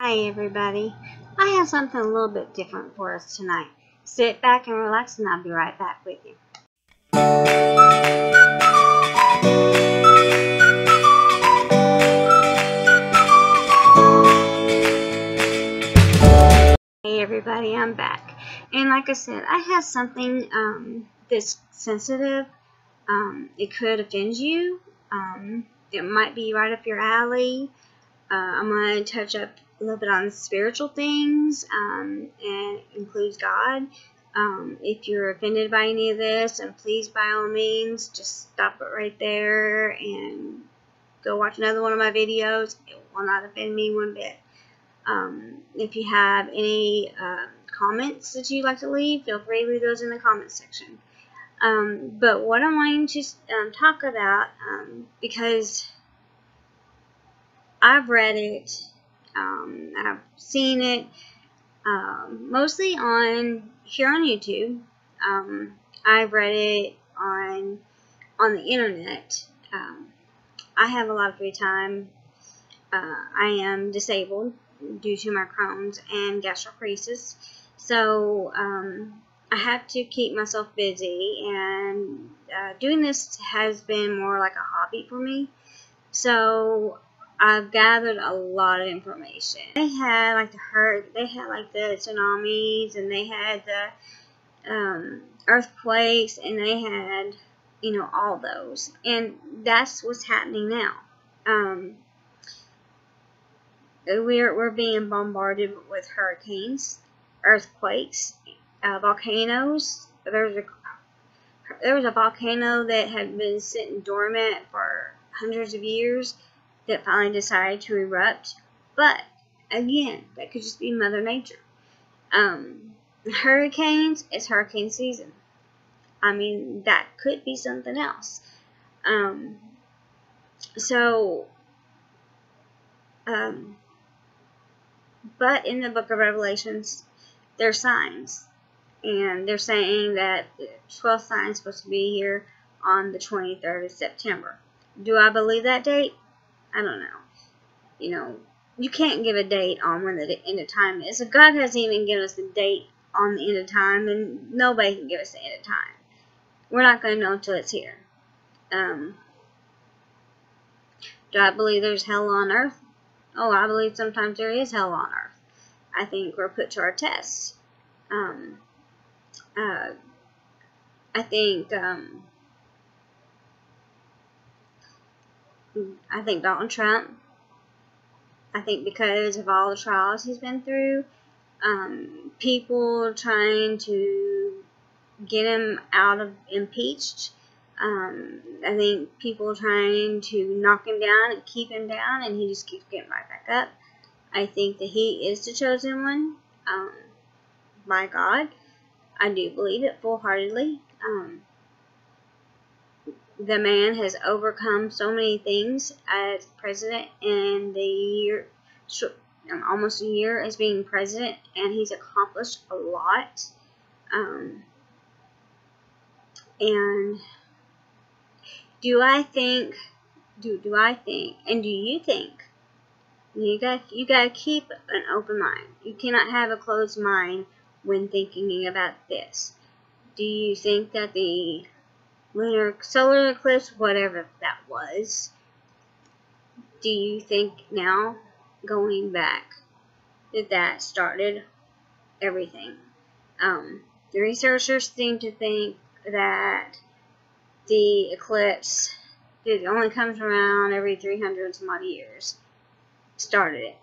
Hi everybody, I have something a little bit different for us tonight. Sit back and relax and I'll be right back with you. Hey everybody, I'm back. And like I said, I have something that's sensitive. It could offend you. It might be right up your alley. I'm going to touch up a little bit on spiritual things, and includes God. If you're offended by any of this, and please by all means just stop it right there and go watch another one of my videos. It will not offend me one bit. If you have any comments that you'd like to leave, feel free to leave those in the comments section. But what I'm wanting to talk about, because I've read it, I've seen it, mostly here on YouTube. I've read it on the internet. I have a lot of free time. I am disabled due to my Crohn's and gastroparesis, so I have to keep myself busy, and doing this has been more like a hobby for me. So I've gathered a lot of information. They had like the Haarp, they had like the tsunamis, and they had the earthquakes, and they had, you know, all those, and that's what's happening now. We're being bombarded with hurricanes, earthquakes, volcanoes. There was a volcano that had been sitting dormant for hundreds of years that finally decided to erupt. But again, that could just be Mother Nature. Hurricanes, it's hurricane season. I mean, that could be something else. But in the book of Revelations, there's signs. And they're saying that the 12th sign is supposed to be here on the 23rd of September. Do I believe that date? I don't know. You know, you can't give a date on when the end of time is. If God hasn't even given us the date on the end of time, then nobody can give us the end of time. We're not going to know until it's here. Do I believe there's hell on earth? Oh, I believe sometimes there is hell on earth. I think we're put to our tests. I think Donald Trump, I think because of all the trials he's been through, people trying to get him out of impeached, I think people trying to knock him down and keep him down, and he just keeps getting right back up. I think that he is the chosen one by God. I do believe it full-heartedly. The man has overcome so many things as president in the year, almost a year as being president, and he's accomplished a lot. And do I think, and do you think, you gotta keep an open mind. You cannot have a closed mind when thinking about this. Do you think that the solar eclipse, whatever that was, do you think now, going back, that started everything? The researchers seem to think that the eclipse, it only comes around every 300 some odd years, started it.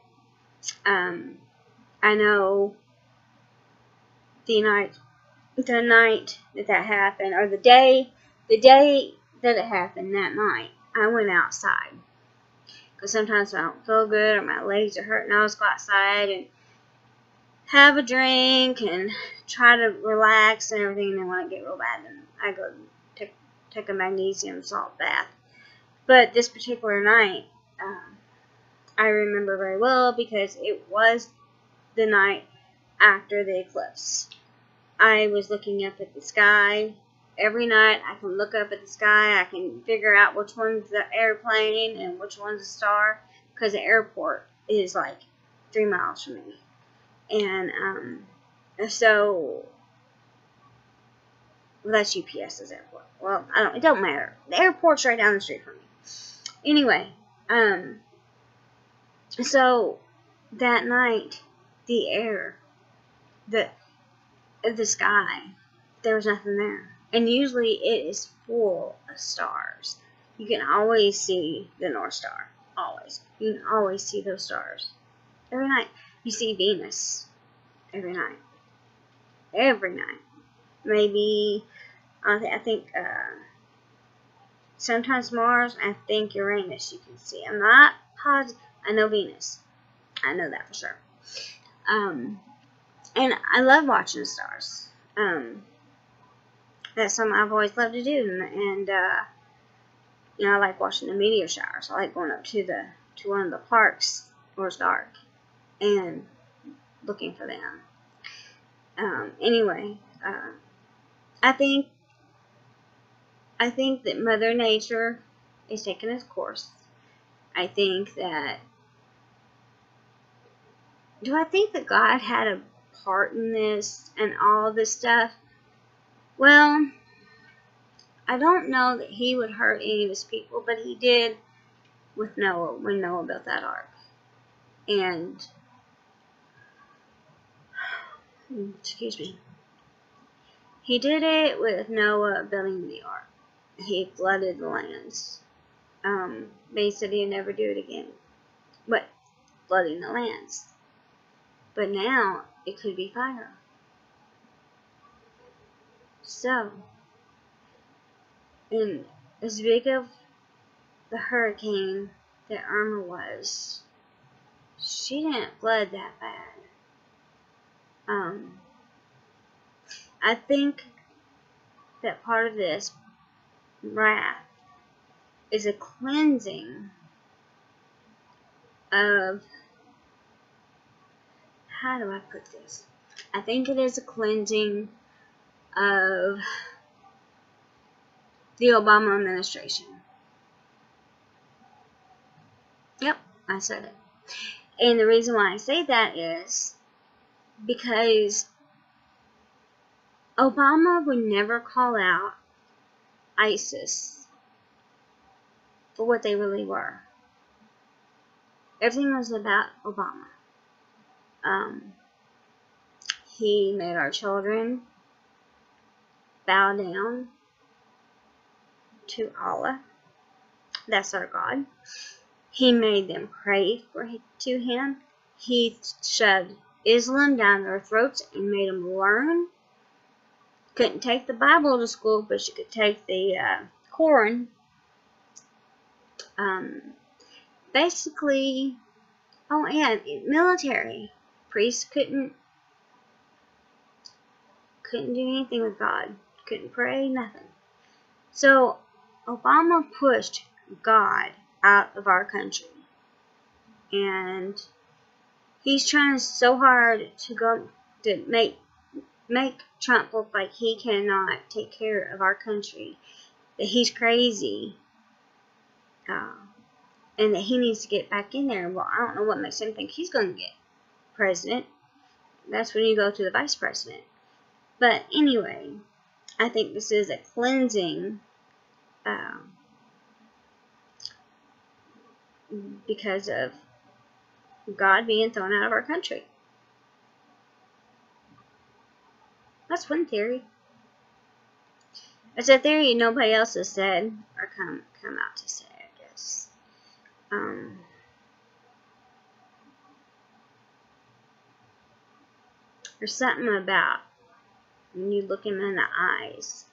I know the night that happened, or the day that it happened, that night, I went outside. Because sometimes I don't feel good, or my legs are hurting, I always go outside and have a drink and try to relax and everything. And then when I get real bad, then I go take a magnesium salt bath. But this particular night, I remember very well because it was the night after the eclipse. I was looking up at the sky. Every night I can look up at the sky. I can figure out which one's the airplane and which one's a star, because the airport is like 3 miles from me. And so that's UPS's airport. Well, it don't matter. The airport's right down the street from me. Anyway, so that night, the air, the sky, there was nothing there. And usually it is full of stars. You can always see the North Star. Always. You can always see those stars. Every night. You see Venus. Every night. Every night. Maybe, I think, sometimes Mars, I think Uranus you can see. I'm not positive. I know Venus. I know that for sure. And I love watching the stars. That's something I've always loved to do. And you know, I like watching the meteor showers. I like going up to one of the parks where it's dark and looking for them. Anyway, I think that Mother Nature is taking its course. I think that, do I think that God had a part in this and all this stuff? Well, I don't know that he would hurt any of his people, but he did with Noah when Noah built that ark. And, excuse me, he did it with Noah building the ark. He flooded the lands. But he said he'd never do it again. But flooding the lands. But now it could be fire. So, and as big of the hurricane that Irma was, she didn't flood that bad. I think that part of this wrath is a cleansing of, how do I put this? I think it is a cleansing of the Obama administration. Yep, I said it. And the reason why I say that is because Obama would never call out ISIS for what they really were. Everything was about Obama. He made our children bow down to Allah. That's our God. He made them pray to him. He shoved Islam down their throats and made them learn. Couldn't take the Bible to school, but you could take the Quran. Basically, oh, and military. Priests couldn't do anything with God. Couldn't pray, nothing. So, Obama pushed God out of our country. And he's trying so hard to make Trump look like he cannot take care of our country. That he's crazy. And that he needs to get back in there. Well, I don't know what makes him think he's going to get president. That's when you go to the vice president. But anyway, I think this is a cleansing because of God being thrown out of our country. That's one theory. It's a theory nobody else has said or come out to say, I guess. There's something about when you look him in the eyes,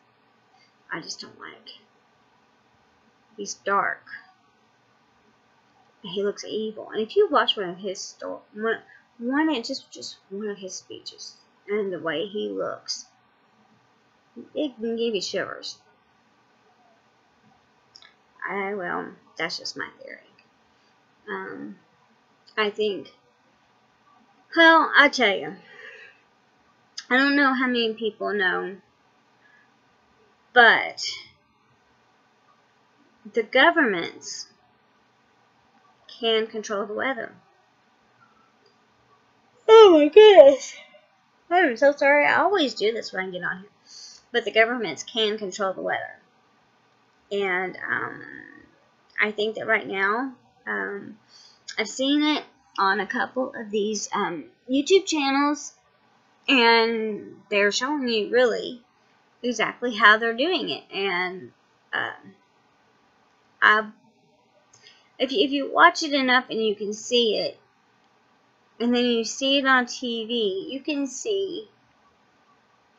I just don't like. He's dark. And he looks evil. And if you watch one of his just one of his speeches, and the way he looks, it can give you shivers. Well, that's just my theory. I think, well, I tell you, I don't know how many people know, but the governments can control the weather. Oh my goodness. I'm so sorry. I always do this when I get on here. But the governments can control the weather. And I think that right now, I've seen it on a couple of these YouTube channels. And they're showing you really exactly how they're doing it. And if you watch it enough and you can see it, and then you see it on TV, you can see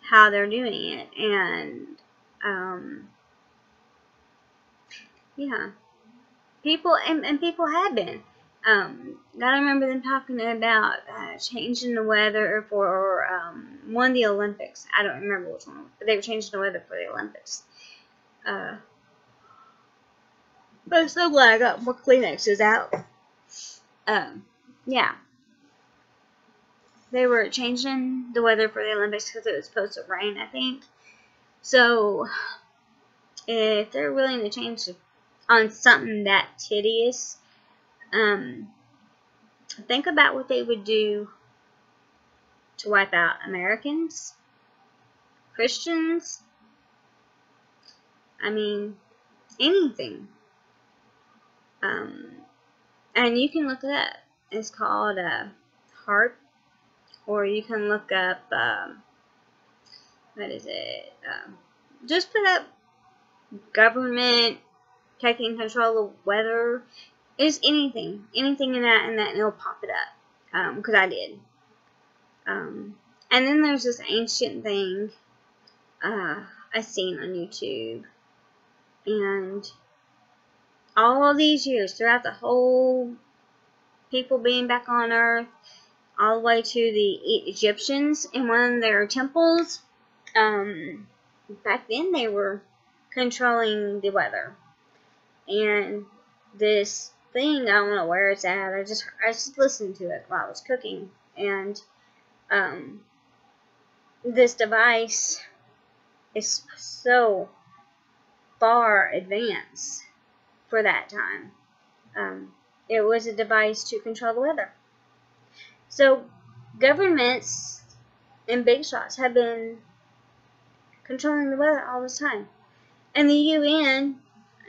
how they're doing it. And yeah, people and people have been. I remember them talking about changing the weather for one of the Olympics. I don't remember which one, but they were changing the weather for the Olympics. But I'm so glad I got more Kleenexes out. Yeah. They were changing the weather for the Olympics because it was supposed to rain, I think. So, if they're willing to change on something that tedious, think about what they would do to wipe out Americans, Christians, I mean, anything. And you can look it up. It's called Haarp, or you can look up, what is it? Just put up government taking control of weather. It's anything in that, and it'll pop it up. Because I did. And then there's this ancient thing I seen on YouTube, and all of these years, throughout the whole people being back on Earth, all the way to the Egyptians in one of their temples, back then they were controlling the weather. And this thing, I don't know where it's at, I just listened to it while I was cooking, and this device is so far advanced for that time. It was a device to control the weather. So governments and big shots have been controlling the weather all this time. And the UN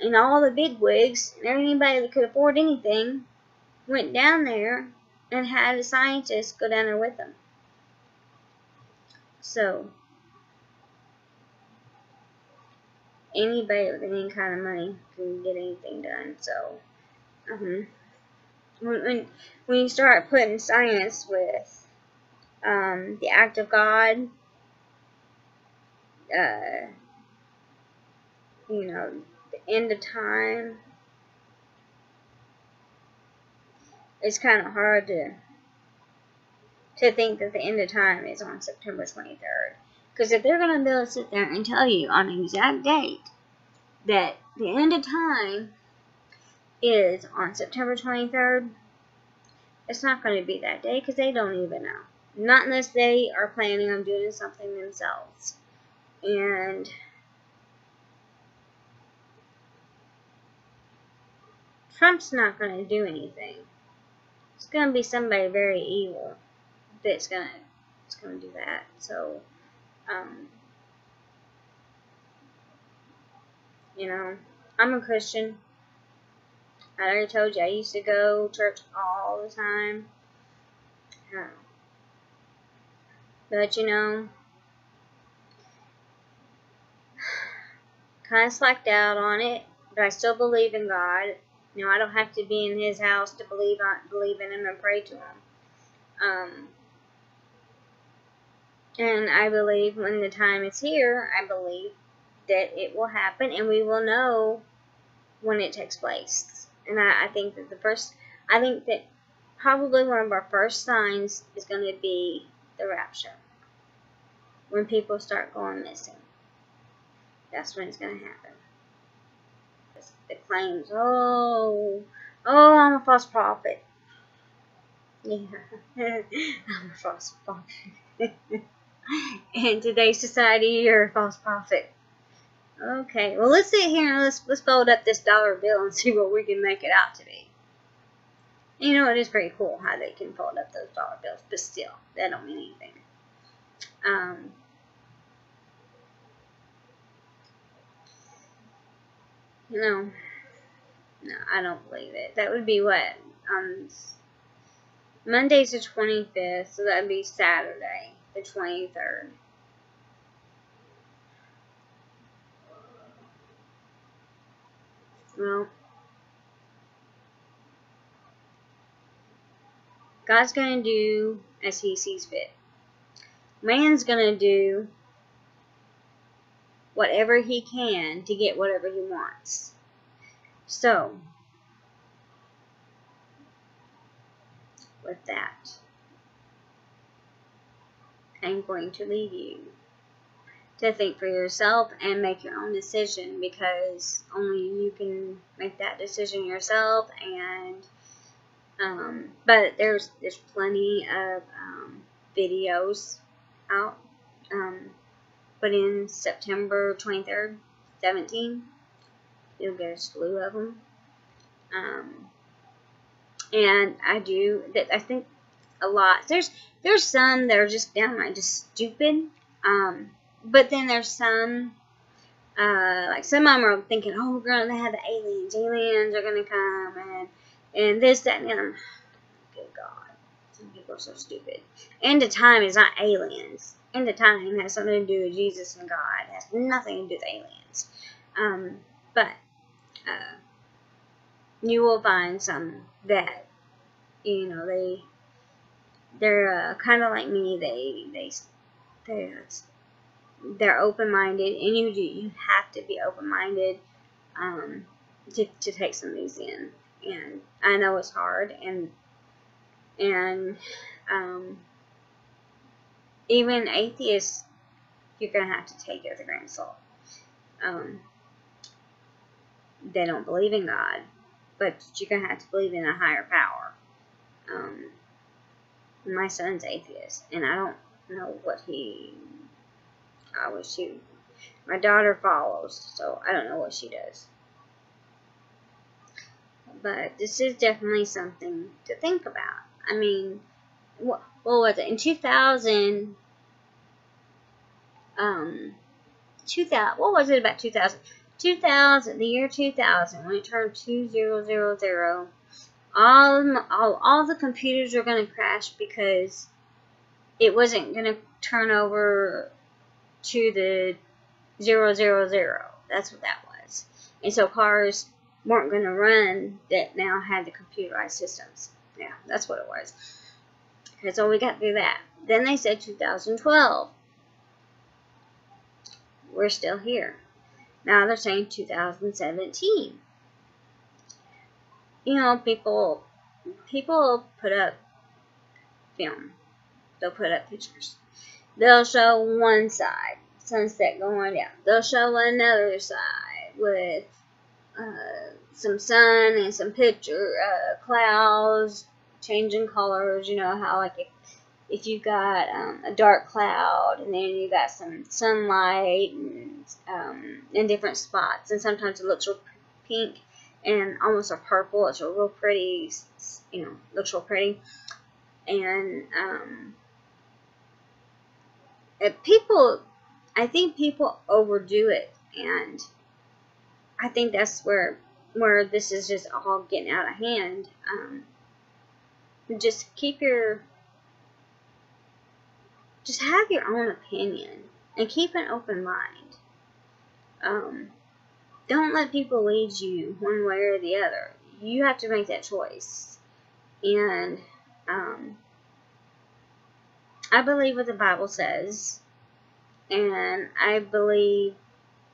and all the big wigs and anybody that could afford anything went down there and had a scientist go down there with them. So anybody with any kind of money can get anything done. So when you start putting science with the act of God, you know, the end of time, it's kind of hard to think that the end of time is on September 23rd. Because if they're going to be able to sit there and tell you on an exact date that the end of time is on September 23rd, it's not going to be that day, because they don't even know. Not unless they are planning on doing something themselves. And Trump's not going to do anything. It's going to be somebody very evil that's going to do that. So, you know, I'm a Christian. I already told you I used to go to church all the time. But, you know, kind of slacked out on it. But I still believe in God. You know, I don't have to be in His house to believe in Him and pray to Him. And I believe when the time is here, I believe that it will happen, and we will know when it takes place. And I think that probably one of our first signs is going to be the rapture. When people start going missing. That's when it's going to happen. The claims, oh, I'm a false prophet. Yeah, I'm a false prophet. In today's society, you're a false prophet. Okay, well, let's sit here and let's fold up this dollar bill and see what we can make it out to be. You know, it is pretty cool how they can fold up those dollar bills, but still, that don't mean anything. You know, no, I don't believe it. That would be what? Monday's the 25th, so that would be Saturday, the 23rd. Well, God's going to do as He sees fit. Man's going to do whatever he can to get whatever he wants. So, with that, I'm going to leave you to think for yourself and make your own decision, because only you can make that decision yourself. And but there's plenty of videos out. But in September 23rd, 17, you'll get a slew of them. And I think a lot. There's some that are just downright just stupid. But then there's some, like some of them are thinking, oh, we're going to have the aliens. Aliens are going to come and this, that, and the other. Good God. Some people are so stupid. End of time is not aliens. End of time has something to do with Jesus and God. It has nothing to do with aliens. But you will find some that, you know, they're kind of like me. They're open-minded, and you have to be open-minded to take some of these in. And I know it's hard, and even atheists, you're gonna have to take it with a grain of salt. They don't believe in God, but you're gonna have to believe in a higher power. My son's atheist, and I don't know what my daughter follows, so I don't know what she does. But this is definitely something to think about. I mean, what was it? In 2000, what was it about 2000? 2000, the year 2000, when it turned 2000, all the computers are going to crash because it wasn't going to turn over to the 000. That's what that was. And so cars weren't going to run that now had the computerized systems. Yeah, that's what it was. And so we got through that. Then they said 2012. We're still here. Now they're saying 2017. You know, people put up film. They'll put up pictures. They'll show one side, sunset going down. They'll show another side with some sun and some clouds changing colors. You know how, like, if you got a dark cloud and then you got some sunlight and in different spots, and sometimes it looks real pink and almost a purple. It's a real pretty, you know, looks real pretty. And I think people overdo it, and I think that's where this is just all getting out of hand. Just have your own opinion and keep an open mind. Don't let people lead you one way or the other. You have to make that choice. And I believe what the Bible says, and I believe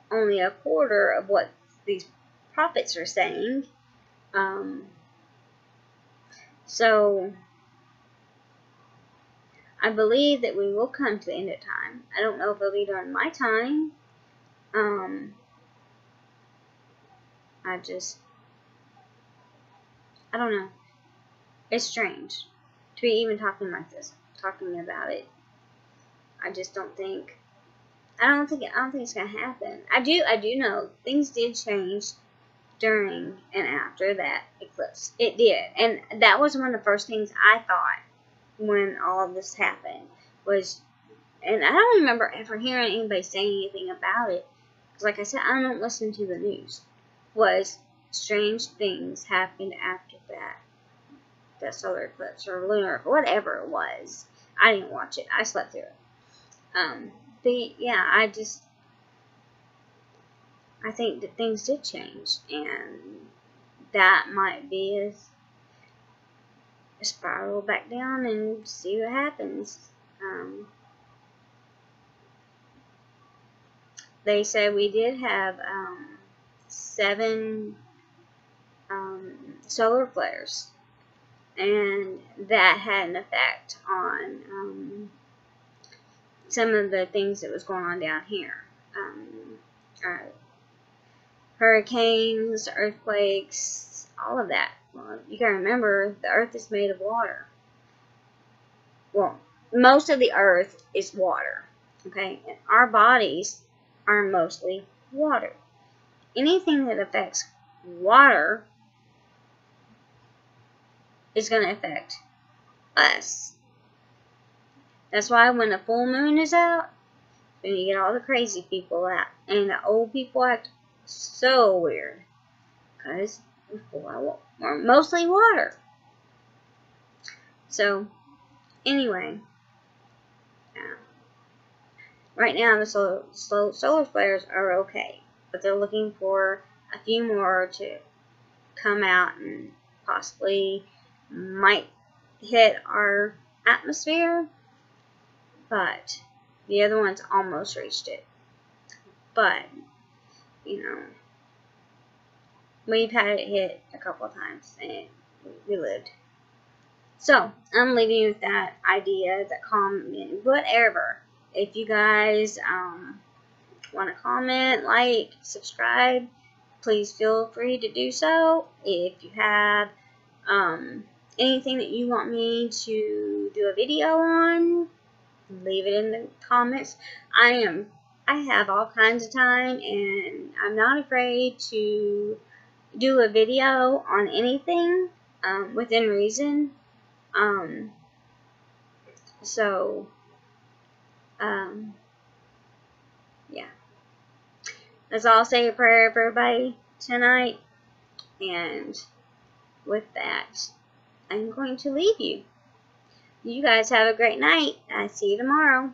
only a quarter of what these prophets are saying. So I believe that we will come to the end of time. I don't know if it'll be during my time. I don't know. It's strange to be even talking like this, talking about it. I don't think it's gonna happen. I do know things did change during and after that eclipse. It did. And that was one of the first things I thought when all of this happened was, and I don't remember ever hearing anybody say anything about it, because like I said, I don't listen to the news, was strange things happened after that solar eclipse or lunar, or whatever it was. I didn't watch it. I slept through it. Yeah, I think that things did change, and that might be a spiral back down and see what happens. They said we did have 7 solar flares, and that had an effect on some of the things that was going on down here. Hurricanes, earthquakes, all of that. Well, you gotta remember, the earth is made of water. Well, most of the earth is water, okay? And our bodies are mostly water. Anything that affects water is going to affect us. That's why when the full moon is out, when you get all the crazy people out, and the old people act so weird, because we're mostly water. So, anyway, right now the solar flares are okay, but they're looking for a few more to come out and possibly might hit our atmosphere, but the other ones almost reached it. But, you know, we've had it hit a couple of times and we lived. So, I'm leaving you with that idea, that comment, whatever. If you guys want to comment, like, subscribe, please feel free to do so. If you have anything that you want me to do a video on, leave it in the comments. I have all kinds of time, and I'm not afraid to do a video on anything within reason. Yeah. Let's all say a prayer for everybody tonight. And with that, I'm going to leave you. You guys have a great night. I see you tomorrow.